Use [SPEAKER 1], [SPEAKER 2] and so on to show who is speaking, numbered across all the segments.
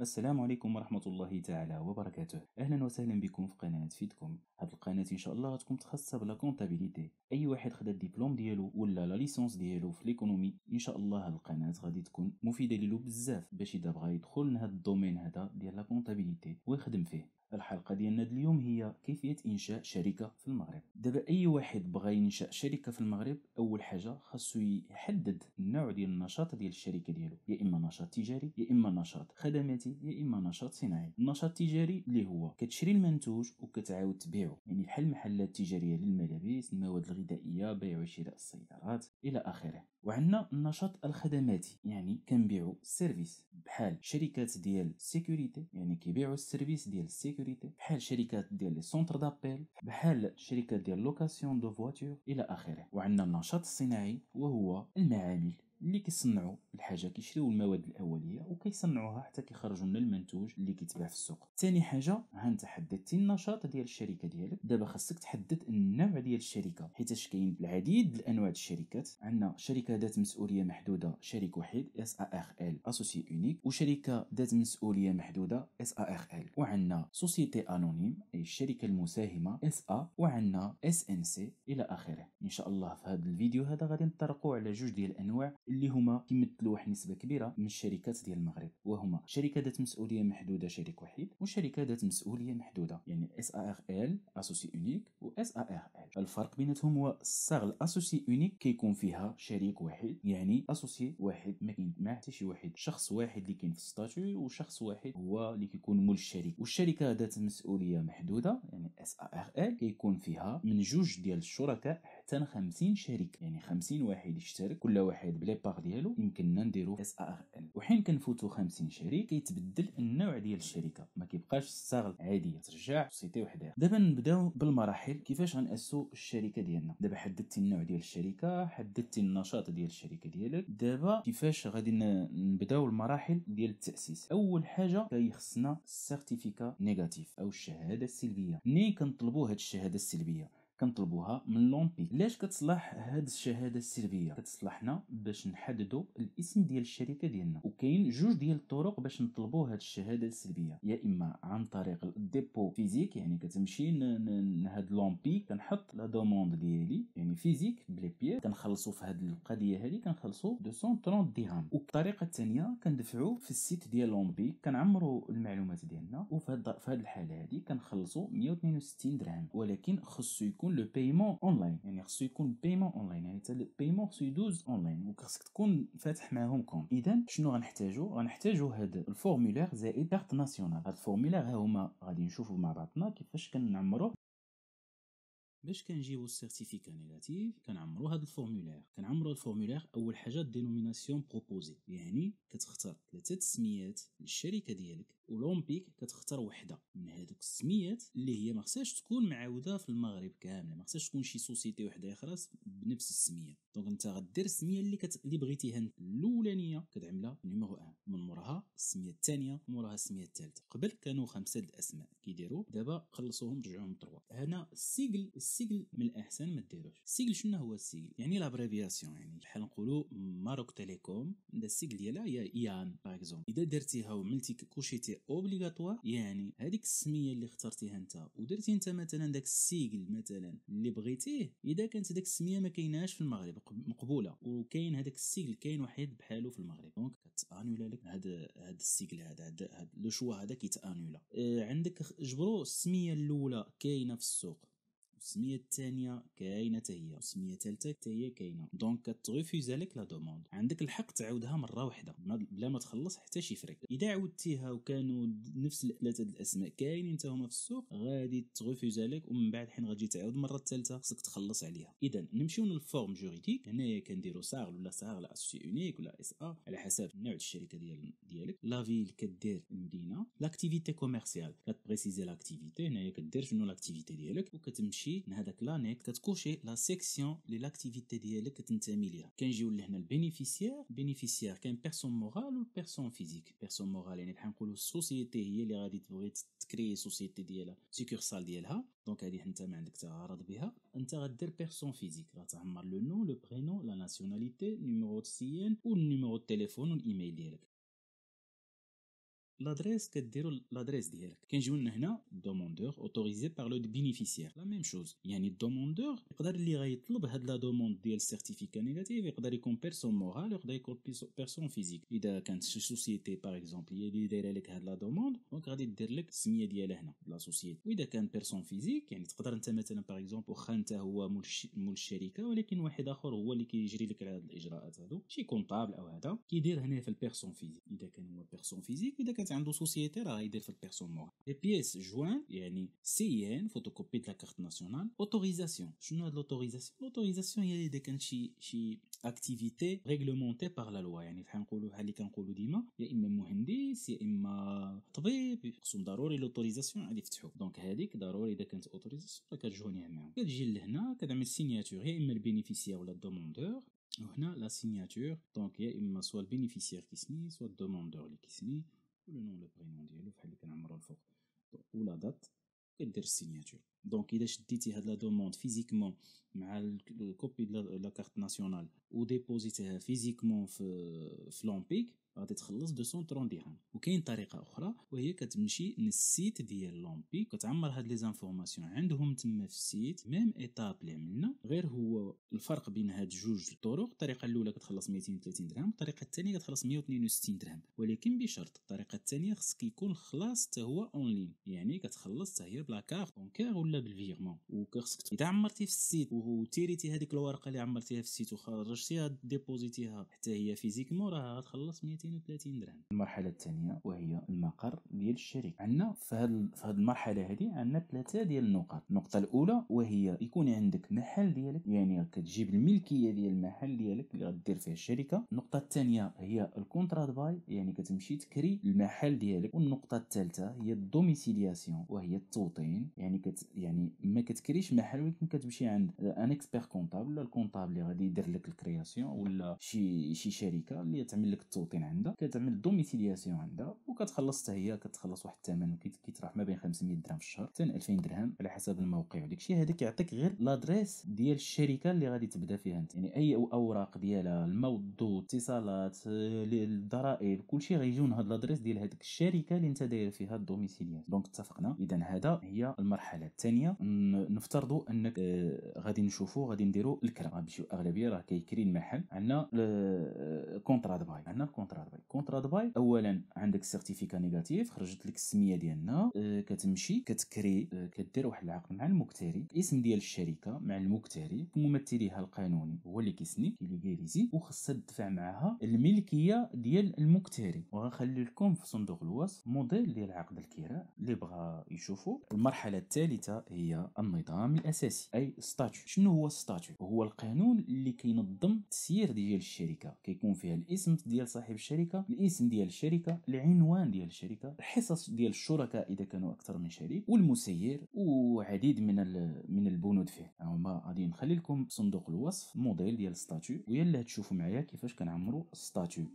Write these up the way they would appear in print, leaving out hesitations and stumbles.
[SPEAKER 1] السلام عليكم ورحمة الله تعالى وبركاته. أهلا وسهلا بكم في قناة فيدكم. هاد القناة إن شاء الله غتكون متخصصة بلا كونتابيليتي. أي واحد خدا الدبلوم ديالو ولا لا ليسونس ديالو في ليكونومي إن شاء الله هاد القناة غادي تكون مفيدة ليلو بزاف باش إذا بغا يدخل لهاد الدومين هذا ديال لا كونتابيليتي ويخدم فيه. الحلقة ديالنا اليوم هي كيفية إنشاء شركة في المغرب. دابا أي واحد بغى ينشأ شركة في المغرب أول حاجة خاصو يحدد النوع ديال النشاط ديال الشركة ديالو، يا إما نشاط تجاري يا إما نشاط خدماتي يا إما نشاط صناعي. النشاط التجاري اللي هو كتشري المنتوج وكتعاود تبيعه، يعني بحال المحلات التجارية للملابس، المواد الغذائية، بيع وشراء السيارات إلى آخره. وعندنا النشاط الخدماتي، يعني كنبيعوا سيرفيس بحال شركات ديال سيكوريتي، يعني كيبيعوا السيرفيس ديال السيكوريتي، بحال شركات ديال لي سونتر دابيل، بحال شركات ديال لوكاسيون دو فواتور الى اخره. وعندنا النشاط الصناعي وهو المعامل اللي كيصنعوا الحاجه، كيشريو المواد الاوليه وكيصنعوها حتى كيخرجوا لنا المنتوج اللي كيتباع في السوق. ثاني حاجه، ها انت حددتي النشاط ديال الشركه ديالك، دابا خاصك تحدد النوع ديال الشركه، حيتاش كاين العديد الانواع الشركات. عندنا شركه ذات مسؤوليه محدوده شريك وحيد اس ا ار ال اسوسي اونيك، وشركه ذات مسؤوليه محدوده اس ا ار ال، وعندنا سوسيتي انونيم اي الشركه المساهمه اس ا، وعندنا اس ان سي الى اخره. ان شاء الله في هذا الفيديو هذا غادي نطرقوا على جوج ديال الانواع اللي هما كيمثلوا واحد النسبه كبيره من الشركات ديال المغرب، وهما شركه ذات مسؤوليه محدوده شريك وحيد وشركه ذات مسؤوليه محدوده يعني اس ا ار ال اسوسي اونيك و اس ا ار ال. الفرق بيناتهم هو الصاغ الاسوسي اونيك كيكون فيها شريك واحد، يعني اسوسي واحد ما كاين مع حتى شي واحد، شخص واحد اللي كاين في الستاتيو وشخص واحد هو اللي كيكون مول الشركه. والشركه ذات مسؤوليه محدوده يعني اس ا ار ال كيكون فيها من جوج ديال الشركاء حتى 50 شريك، يعني 50 واحد يشترك كل واحد بلي بار ديالو، يمكننا نديرو اس ا ار ال. وحين كنفوتو 50 شريك كيتبدل النوع ديال الشركه، ما كيبقاش الصاغ العاديه ترجع سوسيتي وحده. دابا نبداو بالمراحل كيفاش غنأسسو الشركه ديالنا. دابا حددتي النوع ديال الشركه، حددتي النشاط ديال الشركه ديالك، دابا كيفاش غادي نبداو المراحل ديال التأسيس. اول حاجه كيخصنا السيرتيفيكا نيجاتيف او الشهاده السلبيه. منين كنطلبوا هاد الشهاده السلبيه؟ كنطلبوها من لومبي. علاش كتصلح هاد الشهاده السلبيه؟ كتصلحنا باش نحددوا الاسم ديال الشركه ديالنا، وكاين جوج ديال الطرق باش نطلبوا هاد الشهاده السلبيه، يا اما عن طريق الديبو فيزيك، يعني كتمشي هاد لومبي كنحط لا دوموند ديالي يعني فيزيك بلي بيير، كنخلصوا في هاد القضيه هذه كنخلصوا 230 درهم. والطريقه الثانيه كندفعوا في السيت ديال لومبي، كنعمروا المعلومات ديالنا، وفي هاد الحاله هذه كنخلصوا 162 درهم. ولكن خصو يكون لو بايمون اونلاين، يعني خصو يكون بايمون اونلاين، يعني حتى البايمون خصو يدوز اونلاين، وخصك تكون فاتح معاهم كونت. اذا شنو غنحتاجو هاد الفورمولير زائد كارت ناسيونال. هاد الفورمولير ها هما غادي نشوفوا مع بعضنا كيفاش كنعمروه. باش كنجيبو السيرتيفيكا نيجاتيف كنعمرو هاد الفورمولير اول حاجه دينوميناسيون بروبوزي، يعني كتختار 3 تسميات للشركه ديالك، ولومبيك كتختار وحده من هذوك السميات اللي هي ما خصهاش تكون معاوده في المغرب كامل، ما خصهاش تكون شي سوسيتي وحده اخرى بنفس السميه. دونك انت غدير السميه اللي بغيتيها الاولانيه كتعملها نيميرو 1، من موراها السميه الثانيه، من موراها السميه الثالثه. قبل كانوا 5 الاسماء كيديروا، دابا خلصوهم رجعوهم 3. هنا السيجل من الاحسن ما ديروش. السيجل شنو هو السيجل؟ يعني لابريفياسيون، يعني بحال نقولوا ماروك تيليكوم دا السيجل ديالها هي ايان باغ اكزومبل. اذا درتيها وعملتي كوشيتي اوبليغاتوار، يعني هذيك السميه اللي اخترتيها انت ودرتي انت مثلا داك السيجل مثلا اللي بغيتيه، اذا كانت داك السميه ما كايناش في المغرب مقبوله، وكاين هذاك السيجل كاين واحد بحالو في المغرب، دونك كتانولا لك هذا السيجل هذا لو شوا هذا كيتانولا. عندك جبروا السميه الاولى كاينه في السوق، والسميه الثانيه كاينه حتى هي، والسميه الثالثه حتى هي كاينه، دونك كتغيفوزا لك لا دوموند. عندك الحق تعاودها مره واحده بلا ما تخلص حتى شي فريق. اذا عاودتيها وكانوا نفس الثلاثه الاسماء كاينين حتى هما في السوق، غادي تغيفوزا لك، ومن بعد حين غادي تعاود مره الثالثه خصك تخلص عليها. اذا نمشيو للفورم جوريديك. هنايا كنديروا صاغ ولا صاغ لا اسوسي اونيك ولا اس ا على حسب نوع الشركه ديالك. لا فيل كدير المدينه. لاكتيفيتي كوميرسيال كتبريسيزي لاكتيفيتي، هنايا كدير شنو لاكتيفيتي ديالك، وكتمشي لهذاك لانيك كتكوشي لا سيكسيون لي لاكتيفيتي ديالك كتنتمي ليها. كنجيو لهنا البينيفيسيير كاين بيرسون مورال و بيرسون فيزيك. بيرسون مورال يعني بحال نقولوا السوسيتي هي اللي غادي تبغي تكري سوسيتي ديالها سيكورسال ديالها، دونك هذه انت ما عندك تعارض بها. انت غدير بيرسون فيزيك، غتعمر لو نو لو برينون لا ناسيوناليتي نيميرو السيان والنيميرو التليفون والايميل ديالك. l'adresse كديروا l'adresse ديالك كنجيو لنا هنا demandeur autorisé par le bénéficiaire la même chose يعني الدوموندور يقدر اللي غيطلب هاد لا دوموند ديال السيرتيفيكا نيجاتيف يقدر يكون بيرسون مورال يقدر يكون بيرسون فيزيك اذا كانت شي سوسيتي باغ اكزومبل هي اللي دايره لك هاد لا دوموند دونك غادي دير لك السميه ديالها هنا لا سوسيتي واذا كان بيرسون فيزيك يعني تقدر انت مثلا باغ اكزومبل واخا انت هو مول الشركه ولكن واحد اخر هو اللي كيجري لك هاد الاجراءات هادو شي كونطابل او هذا كيدير هنا في البيرسون فيزيك اذا كان هو بيرسون فيزيك اذا كانت عنده سوسيتي راه غيدير في البيرسون مورال لي بيس جوان يعني سي ان فوتوكوبي د لا كارت ناسيونال اوتوريزاسيون شنو هاد لوتوريزاسيون هي اذا كان شي اكتيفيتي ريغلومونتي بار لا لوا يعني بحال نقولوا بحال اللي كنقولوا ديما يا اما مهندس يا اما طبيب خصهم ضروري لوتوريزاسيون غادي يفتحوا دونك هذيك ضروري اذا كانت اوتوريزاسيون كتجونيها معاهم كتجي لهنا كتعمل سيناتور يا اما البينيفيسيير ولا الدوموندور وهنا لا سيناتور دونك يا اما سوا البينيفيسيير كيسني سوا الدوموندور اللي كيسني ولو نون لو برينون ديالو بحال اللي كنعمرو الفوق ولا دات كدير السيناتور دونك اذا شديتي هاد لا دوموند فيزيكمون مع الكوبي ديال لا كارت ناسيونال وديبوزيتيها فيزيكمون في لومبيك غادي تخلص 230 درهم وكاين طريقه اخرى وهي كتمشي للسيت ديال لومبيك كتعمر هاد لي زانفورماسيون عندهم تما في السيت ميم ايتاب اللي عملنا غير هو الفرق بين هاد جوج طرق الطريقه الاولى كتخلص 230 درهم الطريقه الثانيه كتخلص 162 درهم ولكن بشرط الطريقه الثانيه خصك يكون الخلاص حتى هو اون لين يعني كتخلص حتى هي بلا كارت بونكير ولا بالفيرمون وكخصك اذا عمرتي في السيت وتيريتي هذيك الورقه اللي عمرتيها في السيت وخرجتيها ديبوزيتيها حتى هي فيزيكمون راه غتخلص 230 درهم المرحله الثانيه وهي المقر ديال الشركه عندنا في هذه المرحله هذه عندنا ثلاثه ديال النقط النقطه الاولى وهي يكون عندك محل ديالك يعني كتجيب الملكيه ديال المحل ديالك اللي غدير فيه الشركه النقطه الثانيه هي الكونترا باي يعني كتمشي تكري المحل ديالك والنقطه الثالثه هي الدوميسيلياسيون وهي التوطين يعني يعني ما كتكريش محل ولكن كتمشي عند ان اكسبير كونطابل ولا الكونطابل اللي غادي يدير لك الكرياسيون ولا شي شركه اللي تعمل لك التوطين عندها كتعمل الدوميسيلياسيون عندها وكتخلص حتى هي كتخلص واحد الثمن كيتراح ما بين 500 درهم في الشهر حتى 2000 درهم على حسب الموقع وداك الشيء هذاك يعطيك غير لادريس ديال الشركه اللي غادي تبدا فيها انت يعني اي اوراق ديالها الموضوع اتصالات الضرائب كلشي غيجون هاد لادريس ديال هذيك الشركه اللي انت داير فيها الدوميسيلياسيون دونك اتفقنا اذا هذا هي المرحله الثانيه نفترضوا انك غادي نشوفوا غادي نديروا الكرا غنمشيو اغلبيه راه كيكري المحل عندنا كونطرا باي عندنا الكونطرا باي اولا عندك سيرتيفيكا نيجاتيف خرجت لك السميه ديالنا كتمشي كتكري كدير واحد العقد مع المكتري الاسم ديال الشركه مع المكتري ممثليها القانوني هو اللي كيسني كيليغاليزي وخصها تدفع معها الملكيه ديال المكتري وغنخلي لكم في صندوق الوصف موديل ديال عقد الكراء اللي بغى يشوفوا المرحله الثالثه هي النظام الاساسي اي ستاتيو شنو هو ستاتيو هو القانون اللي كينظم التسيير ديال الشركه كيكون فيها الاسم ديال صاحب الشركه الاسم ديال الشركه العنوان ديال الشركه الحصص ديال الشركاء اذا كانوا اكثر من شريك والمسير وعديد من البنود فيه هما غادي نخلي لكم صندوق الوصف موديل ديال ستاتيو ويلا تشوفوا معايا كيفاش كنعمروا ستاتيو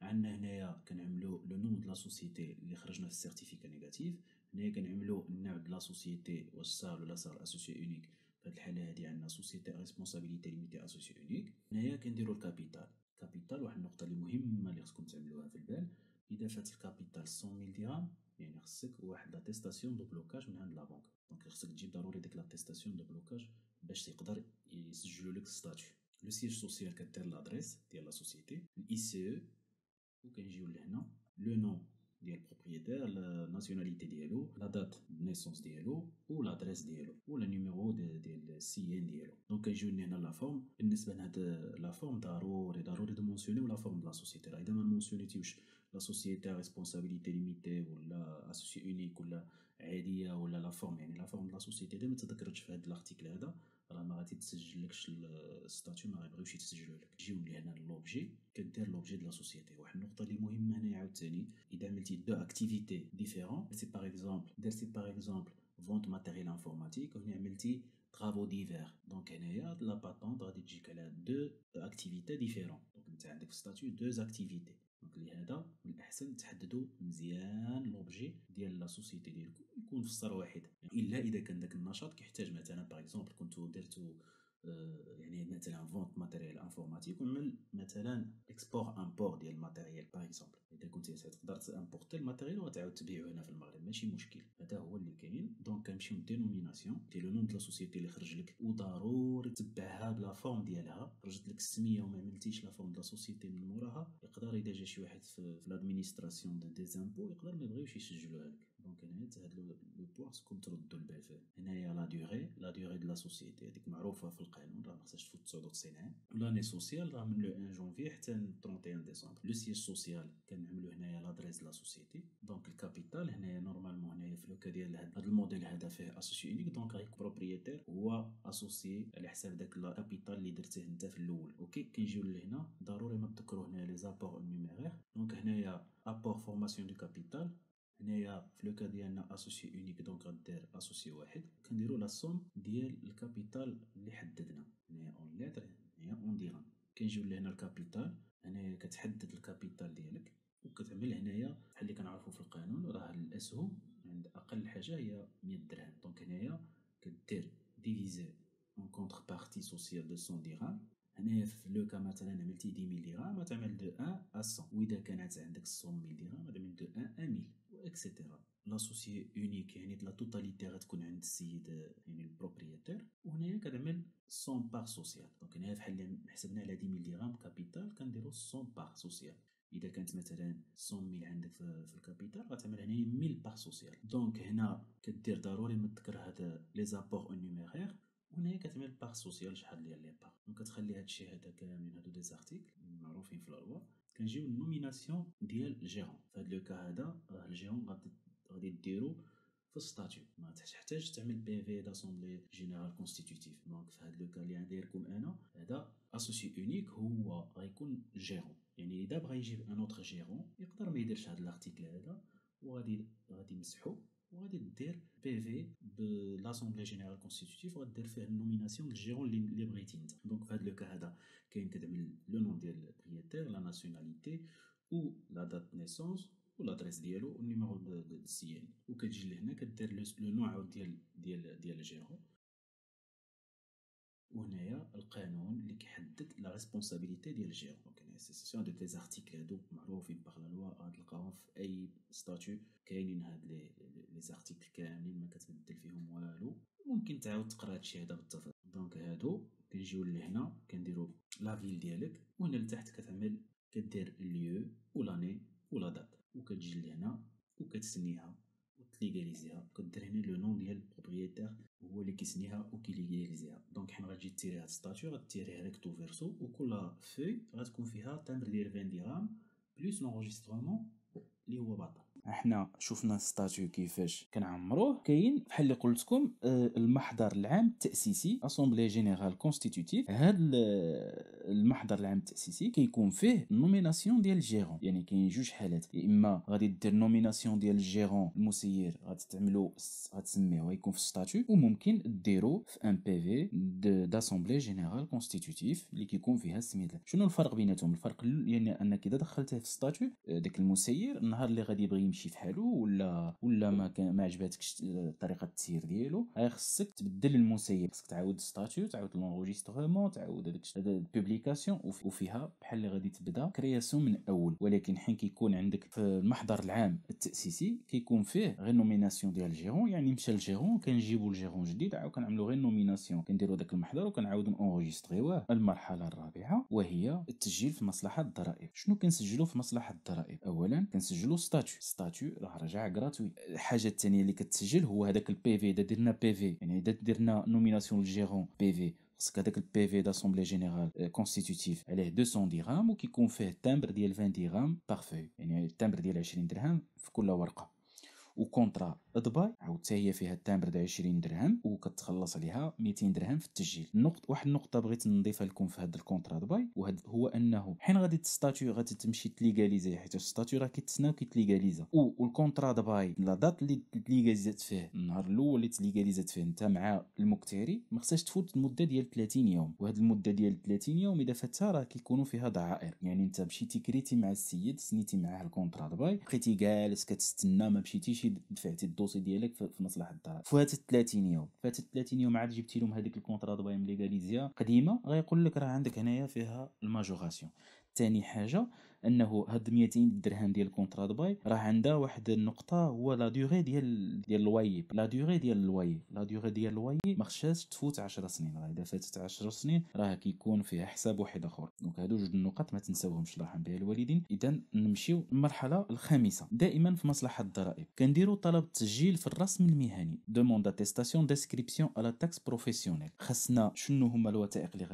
[SPEAKER 1] عندنا هنايا كنعملوا لو نوم د لا سوسيتي اللي خرجنا في السيرتيفيكا نيجاتيف هنايا كنعملوا النوع د لا سوسيتي واش صار ولا صار اسوسي اونيك في هذه الحاله هذه عندنا سوسيتي ريسبونسابيلتي ليميتي اسوسي اونيك هنايا كنديروا الكابيتال واحد النقطه اللي مهمه اللي خصكم تعملوها في البال اذا فات الكابيتال 100000 درهم يعني خصك واحد لاتيستاسيون دو بلوكاج من عند لا بنك دونك خصك تجيب ضروري ديك لاتيستاسيون دو بلوكاج باش يقدر يسجلوا لك الستاتيو لو سيج سوسيال كدير لادريس ديال لا سوسيتي الاي سي او وكنجيو لهنا لو نون ديال البروبريتير لا ناسيوناليتي ديالو لا دات دو نيسونس ديالو و لادريس ديالو ولا نيميرو ديال السي ان ديالو دونك كنجيو لهنا لا فورم بالنسبه لهاد لا فورم ضروري دو مونسيونيو لا فورم د لا سوسيتي راه اذا ما مونسيونيتيوش لا سوسيتي ريسبونسابيلتي ليميتي ولا اسوسي اونيك ولا عاديه ولا لا فورم يعني لا فورم د لا سوسيتي اذا ما تذكرتش في هاد الارتيكل هذا راه ما غادي تسجلكش الستاتيو ما غيبغيوش يتسجلوا لك جيو لهنا لوبجي كدير لوبجي د لا سوسيتي واحد النقطه اللي مهمه هنايا عاوتاني اذا عملتي دو اكتيفيتي ديفيرون درتي باغ اكزومبل فونت ماتيريال انفورماتيك وهنا عملتي طرافو ديفير دونك هنايا لا باتونت غادي تجيك على دو اكتيفيتي ديفيرون دونك انت عندك في ستاتيو دو اكتيفيتي دونك لهذا من الاحسن تحددوا مزيان لوبجي ديال لا سوسيتي ديالكم يكون في سطر واحد يعني الا اذا كان داك النشاط كيحتاج مثلا باغ اكزومبل كنتو درتو يعني مثلا فونت ماتيريال انفورماتيك، ونعمل مثلا اكسبور امبور ديال الماتيريال باغ اكزومبل. اذا كنتي تقدر تامبورتي الماتيريال وتعاود تبيعو هنا في المغرب ماشي مشكل، هذا هو اللي كاين. دونك كنمشيو دينوميناسيون ديال لو نون ديال لا سوسيتي اللي خرج لك، وضروري تتبعها بلا فورم ديالها. خرجت لك السميه وما عملتيش لا فورم ديال لا سوسيتي من موراها، يقدر اذا جا شي واحد في لادمينستراسيون دي زامبو يقدر ما يبغيوش يسجلوها لك. دونك هنا هاد لو بوين خصكم تردوا البال فيه. هنايا لا دوغي دو لا سوسيتي هذيك معروفه في القانون، راه ما خصهاش تفوت 99 عام. لاني سوسيال راه من لو 1 جونفي حتى 31 ديسمبر. لو سيج سوسيال كنعملوا هنايا لادريس لا سوسيتي. دونك الكابيتال هنايا نورمالمون هنايا في لوكا ديال هذا الموديل هذا فيه اسوسي يونيك، دونك غيكون بروبريتير هو اسوسي على حساب داك الكابيتال اللي درتيه انت في الاول. اوكي كنجيو لهنا ضروري ما تذكروا هنا لي زابور نيميرير. دونك هنايا ابور فورماسيون دو كابيتال، هنايا في لوكا ديالنا اسوسي يونيك دونك غدير اسوسي واحد، كنديروا لا سوم ديال الكابيتال اللي حددنا هنايا اون لتر هنايا اون ديرهم. كنجيو لهنا الكابيتال، هنايا كتحدد الكابيتال ديالك وكتعمل هنايا بحال اللي كنعرفوا في القانون راه الاسهم عند اقل حاجه هي 100 درهم. دونك هنايا كدير ديفيزي اون كونتر بارتي سوسيال دو 100 درهم. هنايا في لوكا مثلا عملتي 10000 درهم غتعمل دو 1 ا 100، واذا كانت عندك 100000 درهم غتعمل دو 1 ا 1000 واكسيتيرا. لاسوسي يونيك يعني لا توتاليتي غتكون عند السيد يعني البروبريتير، وهنايا كتعمل 100 بار سوسيال. دونك هنايا بحال اللي حسبنا على 10000 درهم كابيتال كنديروا 100 بار سوسيال. اذا كانت مثلا 100000 عندك في الكابيتال غتعمل هنايا 1000 بار سوسيال. دونك هنا كدير ضروري ما تذكر هذا لي زابور نيميرير، وهنايا كتعمل باغ سوسيال شحال ديال لي باغ. دونك كتخلي هادشي هذا كاملين هادو دي زارتيكل معروفين في لا لوا. كنجيو النوميناسيون ديال الجيرون. في هاد لو كا هذا راه الجيرون غادي ديرو في الستاتيو، ما تحتاج تعمل بي في داسومبلي جينيرال كونستيتيوتيف. دونك في هاد لو كا اللي دايركم انا هذا اسوسي يونيك هو غيكون جيرون. يعني اذا بغى يجيب ان اوتر جيرون يقدر ما يديرش هاد الارتيكل هذا، وغادي يمسحو وغادي دير بي في بلاسومبلي جينيرال كونستيتيوتيف وغادير فيه النوميناسيون ديال الجيرون اللي بغيتي انت. دونك في هاد لو كا هذا كاين كتعمل لو نون ديال البروبريتير، لا ناسيوناليتي و لا دات نيسونس والادريس ديالو والنيميرو دو السي ان، وكتجي لهنا كدير لو نوع ديال الجيرون. وهنايا القانون اللي كيحدد لا ريسبونسابيلتي ديال الجيرون. دونك هنا سيسيون دو تي زارتيكل هادو معروفين باغ لا لوا، غتلقاهم في اي ستاتيو كاينين. هاد لي زارتيكل كاملين ما كتبدل فيهم والو، ممكن تعاود تقرا هادشي هذا بالتفصيل. دونك هادو كنجيو لهنا كنديروا لا فيل ديالك، وهنا لتحت كتعمل كدير ليو ولاني ولا دات، وكتجي لهنا وكتسنيها وتليغاليزيها. كدير هنا لو نون ديال البروبريتير هو اللي كيسنيها وكيليغاليزيها. دونك حنا غتجي تيري هاد ستاتيو غتيريه ريكتو فيرسو، وكل فوي غتكون فيها تمبر ديال 20 درهم بليس لونجسترومون اللي هو باطل. احنا شفنا ستاتيو كيفاش كنعمروه. كاين بحال اللي قلت لكم المحضر العام التاسيسي اسامبلي جينيرال كونستيتيوتيف. هذا المحضر العام التاسيسي كيكون فيه نوميناسيون ديال الجيرون. يعني كاين جوج حالات، يا اما غادي دير نوميناسيون ديال الجيرون المسير غتعملوا غتسميه يكون في ستاتيو، وممكن ديرو في ان بي في داسامبلي جينيرال كونستيتيوتيف اللي كيكون فيها السميت. شنو الفرق بيناتهم؟ الفرق يعني انك اذا دخلته في ستاتيو داك المسير النهار اللي غادي يبغي يمشي في حاله ولا ما عجباتكش طريقه التسيير ديالو، خصك تبدل المسير، خصك تعاود ستاتيو، تعاود لونجسترومون، تعاود هذاك البوبليكاسيون، وفيها بحال اللي غادي تبدا كرياسيون من الاول. ولكن حين كيكون عندك في المحضر العام التاسيسي كيكون فيه غير نوميناسيون ديال الجيرون. يعني مشى الجيرون كنجيبوا الجيرون جديد عاود كنعملوا غير نوميناسيون، كنديروا داك المحضر وكنعاودوا نونجستريوه. المرحله الرابعه وهي التسجيل في مصلحه الضرائب. شنو كنسجلوا في مصلحه الضرائب؟ اولا كنسجلوا ستاتيو راه رجع غراتوي. الحاجه الثانيه اللي كتسجل هو هذاك البي في. اذا درنا بي في يعني اذا درنا نوميناسيون للجيرون بي في، خصك هذاك البي في داسومبلي جينيرال كونستيتيوتيف عليه 200 درهم، وكيكون فيه التمبر ديال 20 درهم بارفي، يعني التمبر ديال 20 درهم في كل ورقه. وكونطرا ادباي عاود حتى هي فيها التمبر د 20 درهم وكتخلص عليها 200 درهم في التسجيل. واحد النقطه بغيت نضيفها لكم في هذا الكونطرا ادباي، وهذا هو انه حين غادي تستاتيو غادي تمشي تليغاليزي، حيت الستاتيو راه كيتسنى وكيتليغاليزا. والكونطرا ادباي لا دات اللي تليغاليزات فيه، النهار الاول اللي تليغاليزات فيه انت مع المكتري، ما خصهاش تفوت المده ديال 30 يوم. وهذه المده ديال 30 يوم اذا فاتها راه كيكونوا فيها ضعائر. يعني انت مشيتي كريتي مع السيد، سنيتي معاه الكونطرا ادباي، بقيتي جالس كتستنى ما مشيتيش مشيتي دفعتي الدوسي ديالك في مصلحه الضرائب. فاتت 30 يوم، فاتت 30 يوم عاد جبتي لهم هذيك الكونطرا ضبايم ليغاليزيا قديمه، غيقول لك راه عندك هنايا فيها الماجوراسيون. ثاني حاجه انه هاد 200 درهم ديال الكونطرا دبي راه عندها واحد النقطه، هو لا دوغي ديال الواي. لا دوغي ديال الواي، لا دوغي ديال الواي ما خصهاش تفوت 10 سنين. راه اذا فاتت 10 سنين راه كيكون فيها حساب واحد اخر. دونك هادو جوج النقط ما تنساوهمش الله يرحم بها الوالدين. اذا نمشيو للمرحله الخامسه. دائما في مصلحه الضرائب كنديروا طلب التسجيل في الرسم المهني، دوموند داتيستاسيون دانسكريبسيون على تاكس بروفيسيونيل. خاصنا شنو هما الوثائق اللي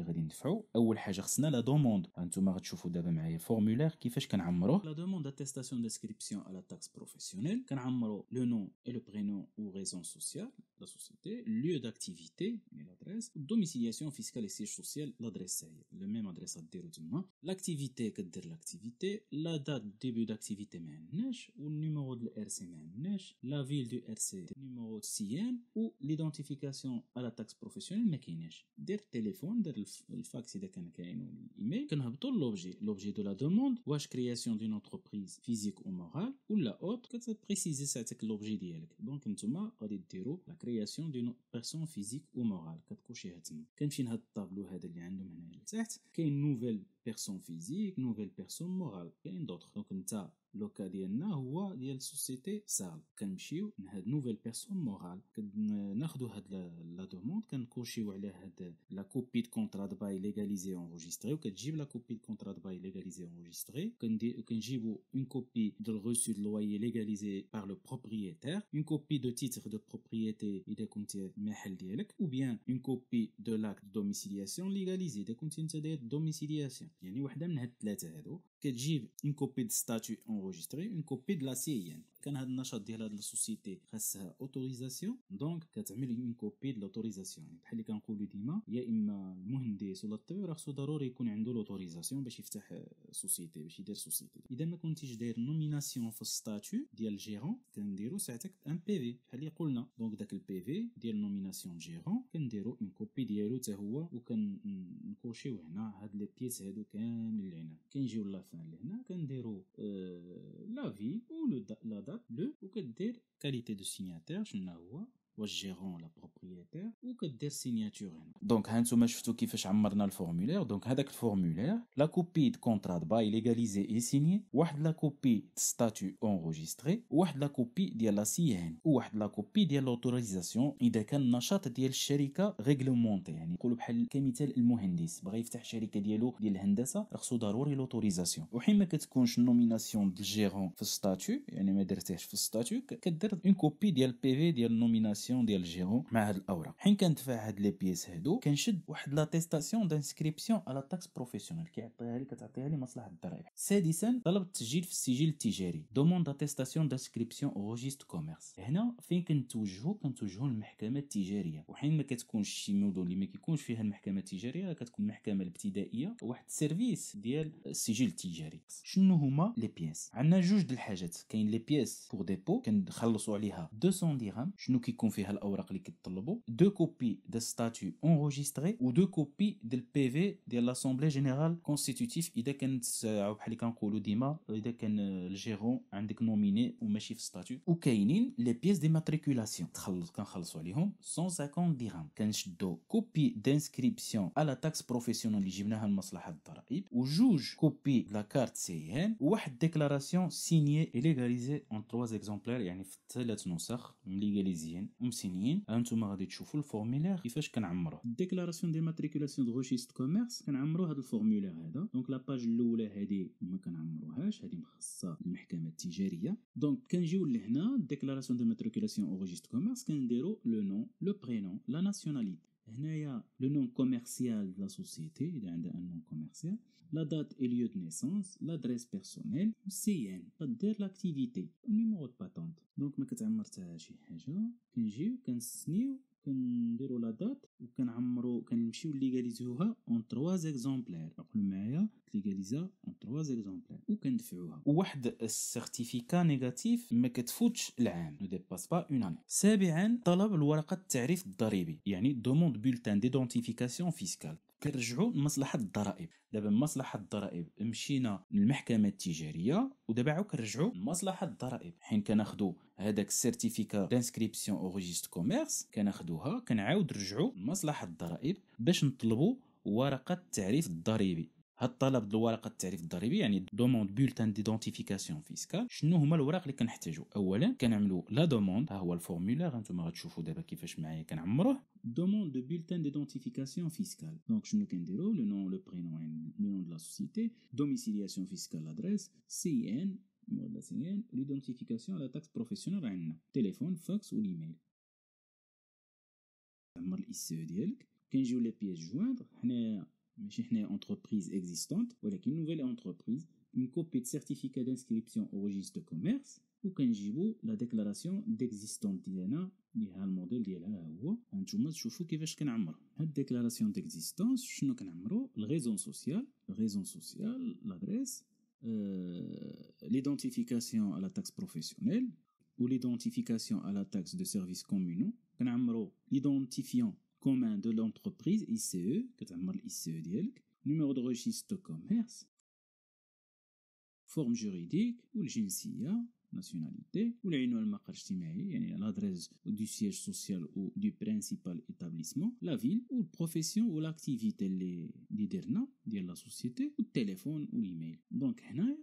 [SPEAKER 1] غادي ندفعوا؟ اول حاجه خصنا لا دوموند، انتم غتشوفوا دابا معايا فورمولير كيفاش كنعمروه. لا دوموند داتيستاسيون دانسكريبسيون على تاكس بروفيسيونيل كنعمروا لو نون اي لو برينون ou raison sociale, la société, lieu d'activité, l'adresse, domiciliation fiscale et siège social, l'adresse c'est le même adresse à dire demain. L'activité que dire l'activité, la date de début d'activité معناش ou le numéro de l'RC معناش, la ville du RC, numéro de CN ou l'identification à la taxe professionnelle ما كايناش. دير التليفون، دير الفاكس اذا كان كاين ولا الايميل. كنهبطوا لوبجي دو لا دوموند، واش كرياسيون دون انتربريز فيزيك او مورال ولا اوت، كتبريسيزي ساعتك لوبجي ديالك. دونك نتوما غادي ديروا لا كرياسيون دون بيرسون فيزيك او مورال، كتكوشيها تما. كنمشي لهاد الطابلو هذا اللي عندهم هنا لتحت، كاين نوفيل بيرسون فيزيك، نوفيل بيرسون مورال، كاين دوطخ. دونك انت لوكا ديالنا هو ديال سوسيتي سال. كنمشيو لهاد نوفيل بيرسون مورال، كناخذوا هاد لا دوموند، كنكوشيو على هاد لا كوبي دو كونطرا دو باي ليغاليزي اونجستري، وكتجيب لا كوبي دو كونطرا دو باي ليغاليزي اونجستري. كنجيبوا اون كوبي دو الريسو دو لويي ليغاليزي بار لو بروبريتير، اون كوبي دو تيتر دو بروبريتي اذا كنت المحل ديالك، او بيان اون كوبي دو لاك دو دوميسيلياسيون ليغاليزي اذا كنت انت داير دوميسيلياسيون. يعني وحده من هاد الثلاثه هادو. كتجيب اون كوبي دو ستاتيو اونجستري، اون كوبي دو لا سي ان. كان هاد النشاط ديال هاد السوسيتي خاصها اوتوريزاسيون، دونك كتعمل اون كوبي دو لوتوريزاسيون. يعني بحال اللي كنقولوا ديما، يا اما المهندس ولا الطبيب راه خصو ضروري يكون عنده لوتوريزاسيون باش يفتح سوسيتي، باش يدير سوسيتي. اذا ما كنتيش داير نوميناسيون في الستاتيو ديال الجيرون، كنديروا ساعتك ان بي في بحال اللي قلنا. دونك داك البي في ديال نوميناسيون جيرون كنديروا اون كوبي ديالو حتى هو، وكنكوشيو هنا هاد لي بيس هادو كاملين اللي هنا. كنجيو لافان لهنا كنديروا لا في و لا دات لو، وكدير كاليتي دو سيناتير شنو هو، واش جيرون ولا بروبريتير، وكدير سيناتور هنا. دونك هانتوما شفتوا كيفاش عمرنا الفورمولير. دونك هذاك الفورمولير، لا كوبي دو كونطرا دو باي ليغاليزي اي سيني، واحد لا كوبي دو ستاتيو اونجستري، واحد لا كوبي ديال لا سي ان، وواحد لا كوبي ديال لوتوريزاسيون اذا كان النشاط ديال الشركه ريغلومونتي. يعني نقولوا بحال كمثال المهندس بغى يفتح شركه ديالو ديال الهندسه، خصو ضروري لوتوريزاسيون. وحين ما كتكونش النوميناسيون ديال الجيرون في الستاتيو، يعني ما درتيهش في الستاتيو، كدير اون كوبي ديال بي في ديال النوميناسيون ديال الجيرون مع هاد الاوراق. حين كندفع هاد لي بيس هادو، كنشد واحد لاتيستاسيون دانسكريبسيون على تاكس بروفيسيونيل، كتعطيها لي مصلحه الضرائب. سادسا، طلب التسجيل في السجل التجاري، دوموند اتيستاسيون دانسكريبسيون او ريجيستر كوميرس. هنا فين كنتوجهوا للمحكمه التجاريه. وحين ما كتكونش شي مدن اللي ما كيكونش فيها المحكمه التجاريه، كتكون المحكمه الابتدائيه، واحد السيرفيس ديال السجل التجاري. شنو هما لي بيس؟ عندنا جوج د الحاجات. كاين لي بيس بور ديبو كنخلصوا عليها 200 درهم، شنو كيكون فيها الاوراق اللي كيطلبوا، دو كوبي دو ستاتيو اونجستري و دو كوبي ديال البي في ديال لاسامبلي جينيرال كونستيتوتيف اذا كانت بحال اللي كنقولوا ديما اذا كان الجيرون عندك نوميني وماشي في ستاتيو. وكاينين لي بيس دي ماتريكولاسيون كنخلصوا عليهم 150 درهم. كنشدوا كوبي دانسكريبسيون على تاكس بروفيسيونيل اللي جبناها لمصلحه الضرائب، وجوج كوبي لا كارت سي ان، وواحد ديكلاراسيون سينيي اي ليغاليزي اون 3 اكزومبلير، يعني في 3 نسخ مليغاليزيين ومسينيين. هانتوما غادي تشوفوا الفورمولير كيفاش كنعمروه. الديكلاراسيون دي ماتريكولاسيون دو ريجيستر كوميرس كنعمروا هذا الفورمولير هذا. دونك لا باج الاولى هذه ما كنعمروهاش، هذه مخصصه للمحكمه التجاريه. دونك كنجيو لهنا ديكلاراسيون دي ماتريكولاسيون او ريجيستر كوميرس، كنديروا لو نون، لو برينون، لا ناسيوناليتي. هنايا لو نون كوميرسيال دو لا سوسيتي اذا عندها ان نون كوميرسيال، la date et lieu de naissance, l'adresse personnelle, CN, كدير لاكتيفيتي، النيميرو دو باتونت. دونك ما كتعمر حتى شي حاجه. كنجيو كنسنيو، كنديروا لا دات، وكنعمروا كنمشيو ليغاليزيوها اون 3 اكزومبلير. عقلوا معايا، ليغاليزا اون 3 اكزومبلير وكندفعوها. وواحد السيرتيفيكا نيجاتيف ما كتفوتش العام، نو ديباس با اون اني. سابعا، طلب الورقه التعريف الضريبي، يعني دوموند بولتان ديدونتيفيكاسيون فيسكال. كنرجعوا لمصلحه الضرائب. دابا مصلحه الضرائب مشينا للمحكمه التجاريه، ودابا عاود كنرجعوا لمصلحه الضرائب حين كناخذوا هذاك السيرتيفيكا دانسكريبسيون او ريجيست كوميرس، كناخذوها كنعاود نرجعوا لمصلحه الضرائب باش نطلبوا ورقه التعريف الضريبي. هاد الطلب ديال ورقه التعريف الضريبي يعني دوموند بولتان ديدونتيفيكاسيون فيسكال. شنو هما الوراق اللي كنحتاجوا؟ اولا كنعملوا لا دوموند، ها هو الفورمولير هانتوما غتشوفوا دابا كيفاش معايا كنعمروه. دوموند دو بولتان ديدونتيفيكاسيون فيسكال. دونك شنو كنديروا؟ لو نون لو برينون لو نون دو لا سوسيتي، دوميسيلياسيون فيسكال لادريس، سي ان numéro de la CN, l'identification à la taxe professionnelle عندنا تليفون فاكس والايميل. عمر الاي سي ديالك. كنجيو لي بيس جويندر. حنا ماشي حنا اونتربريز اكزيستونت ولكن نوفيل اونتربريز، une copie de certificat d'inscription au registre de commerce، وكنجيبو لا ديكلاراسيون ديكزيستونت ديالنا اللي ها الموديل ديالها هو. هانتوما تشوفوا كيفاش كنعمرو هاد ديكلاراسيون ديكزيستونس. شنو كنعمرو؟ الريزون سوسيال لادريس، l'identification à la taxe professionnelle ou l'identification à la taxe de services communaux. كنعمرو l'identifiant commun de l'entreprise ICE، كتعمر الICE ديالك، numéro de registre de commerce، forme juridique والجنسية nationalité والعنوان المقر الاجتماعي يعني l'adresse du siège social ou du principal établissement، la ville ou profession ou l'activité اللي درنا ديال لا سوسيتي، والتليفون والايميل. دونك هنا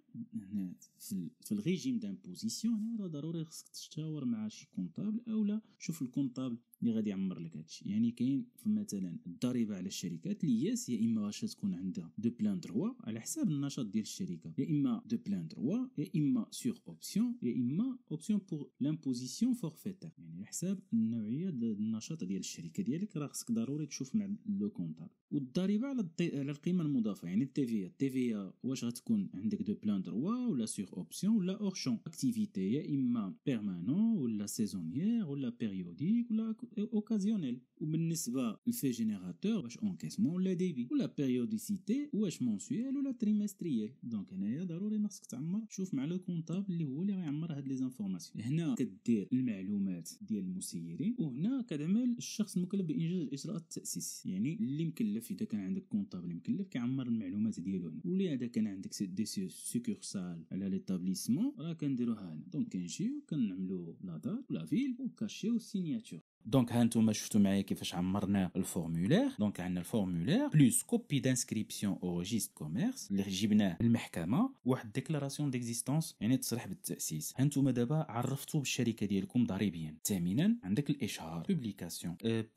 [SPEAKER 1] في الريجيم دامبوزيسيون هنا راه ضروري خصك تشاور مع شي كونطابل او لا شوف الكونطابل اللي غادي يعمر لك هادشي. يعني كاين مثلا الضريبه على الشركات الياس، يا اما واش تكون عندها دو بلان دروا على حساب النشاط ديال الشركه، يا اما دو بلان دروا، يا اما سور اوبسيون، يا اما اوبسيون بور لامبوزيسيون فورفيتير، يعني على حساب النوعيه ديال النشاط ديال الشركه ديالك. راه خصك ضروري تشوف مع لو كونطابل. والضريبه على القيمه المضافه يعني التي واش غتكون عندك دو بلان دروا ولا سور اوبسيون ولا اور شون اكتيفيتي، يا اما بيرمانون ولا سيزونيير ولا بيريوديك ولا اوكازيونيل. وبالنسبه للفي جينيراتور واش اونكيسمون ولا ديبي، ولا بيريوديسيتي واش مونسيال ولا تريمستريال. دونك هنايا ضروري ما خصك تعمر، شوف مع لو كونطابل اللي هو اللي غيعمر هاد لي زانفورماسيون. هنا كدير المعلومات ديال المسيرين، وهنا كتعمل الشخص المكلف بانجاز الاجراءات التاسيسيه، يعني اللي مكلف اذا كان عندك كونطابل مكلف كيعمر المعلومات ديالو هنا. ولا اذا كان عندك دي سيكورسال على ليتابليسمون راه كنديروها هنا. دونك كنجيو كنعملوا لا دات ولا فيل وكاشي والسيناتور. دونك ها نتوما شفتوا معايا كيفاش عمرنا الفورمولير. دونك عندنا الفورمولير بلوس كوبي دانسكريبسيون او ريجيست كوميرس اللي جبناه المحكمه، واحد ديكلاراسيون ديكزيستونس يعني تصريح بالتاسيس. ها نتوما دابا عرفتوا بالشركه ديالكم ضريبيا. ثامنا عندك الاشهار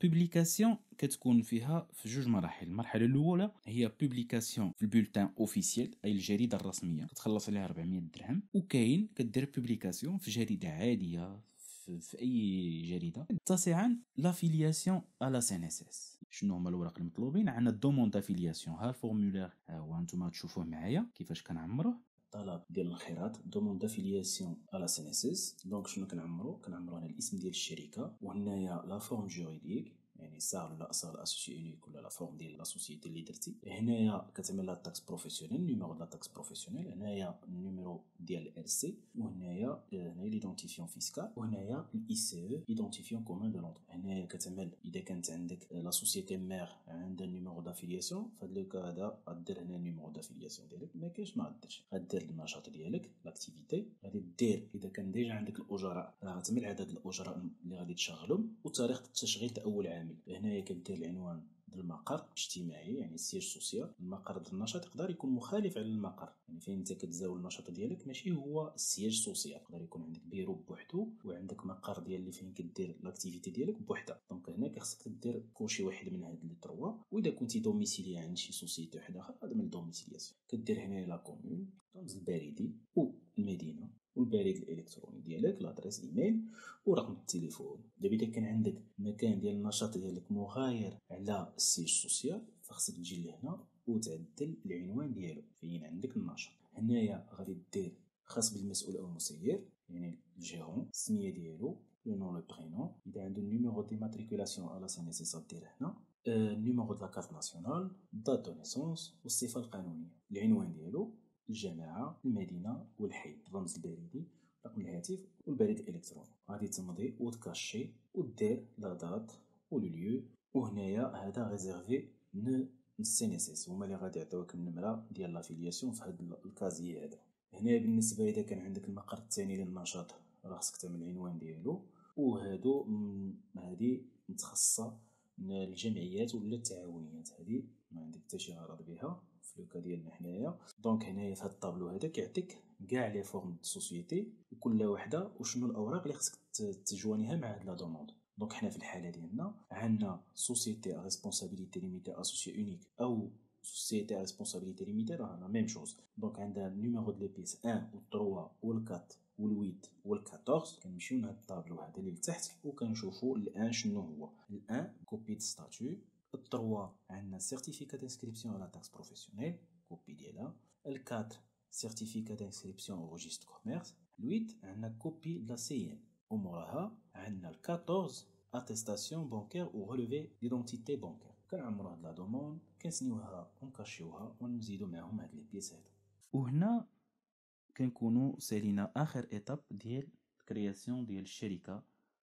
[SPEAKER 1] بوبليكاسيون كتكون فيها في جوج مراحل. المرحله الاولى هي بوبليكاسيون في البولتان اوفيسيال اي الجريده الرسميه، كتخلص عليها 400 درهم. وكاين كدير بوبليكاسيون في جريده عاديه في اي جريده. تاسعا لافيلياسيون على سي ان اس اس. شنو هما الوراق المطلوبين؟ عندنا الدوموند دافيلياسيون، ها الفورمولير ها هو انتم تشوفوه معايا كيفاش كنعمروه. طلب ديال الانخراط دوموند دافيلياسيون على سي ان اس اس. دونك شنو كنعمرو هنا الاسم ديال الشركه، وهنايا لا فورم جوريديك يعني صار ولا اصل اسوسي اونيك ولا لا فورم ديال لا سوسيتي اللي درتي. هنايا كتعمل لا تاكس بروفيسيونيل، نيميرو لا تاكس بروفيسيونيل، هنايا النيميرو ديال الار سي، وهنايا ليدونتيفيون فيسكال، وهنايا الاي سي ايدونتيفيون كومون دو لونتر. هنايا كتعمل اذا كانت عندك لا سوسيتي مير عندها نيميرو دافيلياسيون، فهاد لو كا هذا غدير هنا نيميرو دافيلياسيون ديالك. ما كاينش ما غديرش، غدير النشاط ديالك لاكتيفيتي، غادي دير اذا كان ديجا عندك الاجراء راه غتعمل عدد الاجراء اللي غادي تشغلهم وتاريخ التشغيل تاع اول عامل. هنايا كدير العنوان ديال المقر الاجتماعي يعني السياج سوسيال. المقر ديال النشاط يقدر يكون مخالف على المقر، يعني فين انت كتزاول النشاط ديالك ماشي هو السياج سوسيال. يقدر يكون عندك بيرو بوحدو وعندك مقر ديال اللي فين كدير لاكتيفيتي ديالك بوحدها. دونك هنا خصك دير كلشي واحد من هاد لي تروا. واذا كنتي دوميسيلي عند شي سوسيتي وحده اخرى هذا من الدوميسيلياسيون. كدير هنا لا كومون رمز البريدي والمدينه والبريد الالكتروني ديالك، لادريس ايميل ورقم التليفون. دابا اذا كان عندك مكان ديال النشاط ديالك مغاير على السيج سوسيال فخصك تجي لهنا وتعدل العنوان ديالو فين عندك النشاط. هنايا غادي دير خاص بالمسؤول او المسير يعني الجيرون، السميه ديالو، لو نون لو برينون. اذا عنده نيميرو دي ماتريكولاسيون على سي نيسيسار دير هنا نيميرو دو لا كارت ناسيونال، دات دو نيسونس والصفه القانونيه، العنوان ديالو، الجماعه، المدينه والحي، الرمز البريدي، رقم الهاتف والبريد الالكتروني. غادي تمضي وتكاشي ودير لا دات ولو ليو. وهنايا هذا ريزيرفي السي ان اس اس هما اللي غادي يعطيوك النمره ديال لافيلياسيون في هذا الكازيي هذا. هنا بالنسبه اذا كان عندك المقر الثاني للنشاط راه خصك تعمل العنوان ديالو، وهادو هادي متخصصه الجمعيات ولا التعاونيات، هذه ما عندك حتى شي غرض بها في لوكا ديالنا حنايا. دونك هنايا في هذا الطابلو هذا كيعطيك كاع لي فورم دو سوسيتي وكل وحده وشنو الاوراق اللي خصك تجوانيها مع هاد لا دوموند. دونك حنا في الحاله ديالنا عندنا سوسيتي ا ريسبونسابيلتي ليميتي اسوسيي اونيك او سوسيتي ا ريسبونسابيلتي ليميتي، راه لا ميم شوز. دونك عندنا النيميرو دو ليبيس 1 و 3 و 4 و8 و 14. كنمشيو لهاد الطابلو هذا اللي لتحت وكنشوفوا الان شنو هو. الان كوبي دو ستاتيو، ال3 عندنا سيرتيفيكا دانسكريبسيون على تاكس بروفيسيونيل كوبي ديالها، ال4 سيرتيفيكا دانسكريبسيون او ريجستر كوميرس، ال8 عندنا كوبي د لا سي ان، وموراها عندنا ال14 اتيستاسيون بانكير او ريليفي ديدونتيتي بانكير. كنعمروا هاد لا دوموند كنسنيوها ونكاشيوها ونزيدو معاهم هاد لي بيس هادو. وهنا كنكونوا سالينا اخر ايتاب ديال كرياسيون ديال الشركه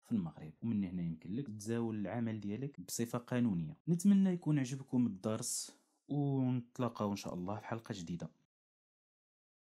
[SPEAKER 1] في المغرب، ومن هنا يمكن لك تزاول العمل ديالك بصفه قانونيه. نتمنى يكون عجبكم الدرس، ونتلاقاو ان شاء الله في حلقه جديده.